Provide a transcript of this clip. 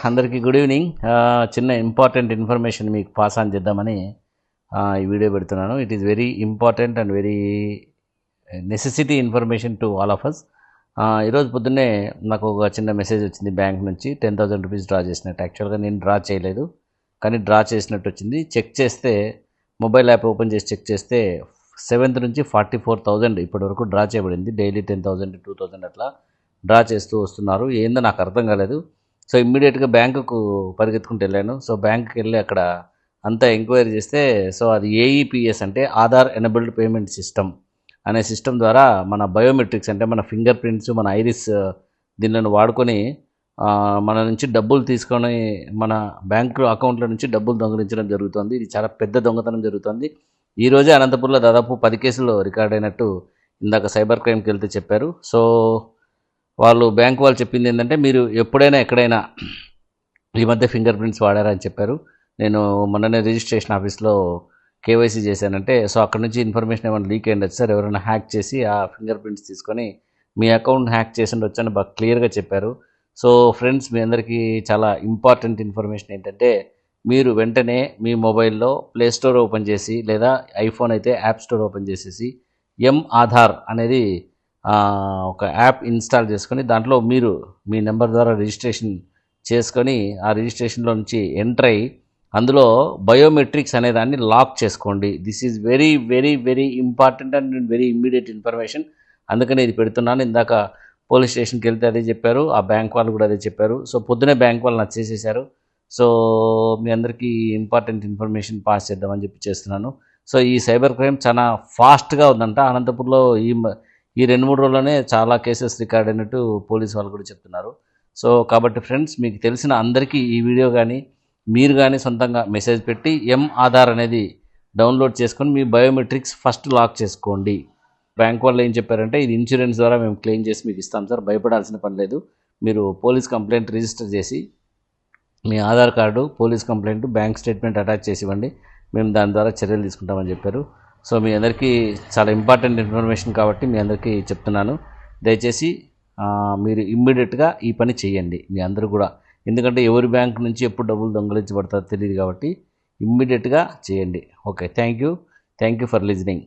అందరికీ good evening. చిన్న important information మీకు పాస్ ఆన్ చేద్దామని ఈ వీడియో పెడుతున్నాను. It is very important and very necessity information to all of us. ఈరోజు పొద్దున్నే నాకు ఒక చిన్న మెసేజ్ వచ్చింది బ్యాంక్ నుంచి. 10,000 రూపీస్ డ్రా చేసినట్టు. యాక్చువల్గా నేను డ్రా చేయలేదు, కానీ డ్రా చేసినట్టు వచ్చింది. చెక్ చేస్తే మొబైల్ యాప్ ఓపెన్ చేసి చెక్ చేస్తే 7th నుంచి 44,000 ఇప్పటి వరకు డ్రా చేయబడింది. డైలీ 10,000 2,000 అట్లా డ్రా చేస్తూ వస్తున్నారు. ఏందో నాకు అర్థం కాలేదు. సో ఇమ్మీడియట్గా బ్యాంకుకు పరిగెత్తుకుంటూ వెళ్ళాను. సో బ్యాంకుకి వెళ్ళి అక్కడ అంతా ఎంక్వైరీ చేస్తే సో అది ఏఈపిఎస్ అంటే ఆధార్ ఎనబుల్డ్ పేమెంట్ సిస్టమ్ అనే సిస్టమ్ ద్వారా మన బయోమెట్రిక్స్ అంటే మన ఫింగర్ ప్రింట్స్, మన ఐరిస్ దీనిని వాడుకొని మన నుంచి డబ్బులు తీసుకొని మన బ్యాంకు అకౌంట్ల నుంచి డబ్బులు దొంగిలించడం జరుగుతుంది. ఇది చాలా పెద్ద దొంగతనం జరుగుతుంది. ఈరోజే అనంతపురంలో దాదాపు 10 కేసులు రికార్డ్ అయినట్టు ఇందాక సైబర్ క్రైమ్కి వెళ్తే చెప్పారు. సో బ్యాంక్ వాళ్ళు చెప్పింది ఏంటంటే, మీరు ఎప్పుడైనా ఎక్కడైనా ఈ మధ్య ఫింగర్ ప్రింట్స్ వాడారని చెప్పారు. నేను మొన్ననే రిజిస్ట్రేషన్ ఆఫీస్లో కేవైసీ చేశానంటే, సో అక్కడ నుంచి ఇన్ఫర్మేషన్ ఏమైనా లీక్ అయ్యిండొచ్చు సార్, ఎవరైనా హ్యాక్ చేసి ఆ ఫింగర్ ప్రింట్స్ తీసుకొని మీ అకౌంట్ హ్యాక్ చేసి ఉండొచ్చు అని బాగా క్లియర్గా చెప్పారు. సో ఫ్రెండ్స్, మీ అందరికీ చాలా ఇంపార్టెంట్ ఇన్ఫర్మేషన్ ఏంటంటే, మీరు వెంటనే మీ మొబైల్లో ప్లే స్టోర్ ఓపెన్ చేసి, లేదా ఐఫోన్ అయితే యాప్ స్టోర్ ఓపెన్ చేసేసి ఆధార్ అనేది ఒక యాప్ ఇన్స్టాల్ చేసుకొని దాంట్లో మీరు మీ నెంబర్ ద్వారా రిజిస్ట్రేషన్ చేసుకొని ఆ రిజిస్ట్రేషన్లో నుంచి ఎంటర్ అయ్యి అందులో బయోమెట్రిక్స్ అనే దాన్ని లాక్ చేసుకోండి. This is very very very important and very immediate information. అందుకని ఇది పెడుతున్నాను. ఇందాక పోలీస్ స్టేషన్కి వెళ్తే అదే చెప్పారు, ఆ బ్యాంక్ వాళ్ళు కూడా అదే చెప్పారు. సో పొద్దునే బ్యాంక్ వాళ్ళు నాకు చేసేసారు. సో మీ అందరికీ ఇంపార్టెంట్ ఇన్ఫర్మేషన్ పాస్ చేద్దామని చెప్పి చేస్తున్నాను. సో ఈ సైబర్ క్రైమ్ చాలా ఫాస్ట్గా ఉందంట. అనంతపురంలో ఈ 2-3 రోజుల్లోనే చాలా కేసెస్ రికార్డ్ అయినట్టు పోలీసు వాళ్ళు కూడా చెప్తున్నారు. సో కాబట్టి ఫ్రెండ్స్, మీకు తెలిసిన అందరికీ ఈ వీడియో కానీ మీరు కానీ సొంతంగా మెసేజ్ పెట్టి ఆధార్ అనేది డౌన్లోడ్ చేసుకొని మీ బయోమెట్రిక్స్ ఫస్ట్ లాక్ చేసుకోండి. బ్యాంక్ వాళ్ళు ఏం చెప్పారంటే, ఇది ఇన్సూరెన్స్ ద్వారా మేము క్లెయిమ్ చేసి మీకు ఇస్తాం సార్, భయపడాల్సిన పని లేదు, మీరు పోలీస్ కంప్లైంట్ రిజిస్టర్ చేసి మీ Aadhaar card, police complaint, bank statement attach చేసి ఇవ్వండి, మేము దాని ద్వారా చర్యలు తీసుకుంటామని చెప్పారు. సో మీ అందరికీ చాలా ఇంపార్టెంట్ ఇన్ఫర్మేషన్ కాబట్టి మీ అందరికీ చెప్తున్నాను. దయచేసి మీరు ఇమ్మీడియట్గా ఈ పని చేయండి మీ అందరూ కూడా. ఎందుకంటే ఎవరి బ్యాంక్ నుంచి ఎప్పుడు డబ్బులు దొంగిలించబడతారో తెలియదు కాబట్టి ఇమ్మీడియట్గా చేయండి. Okay, thank you for listening.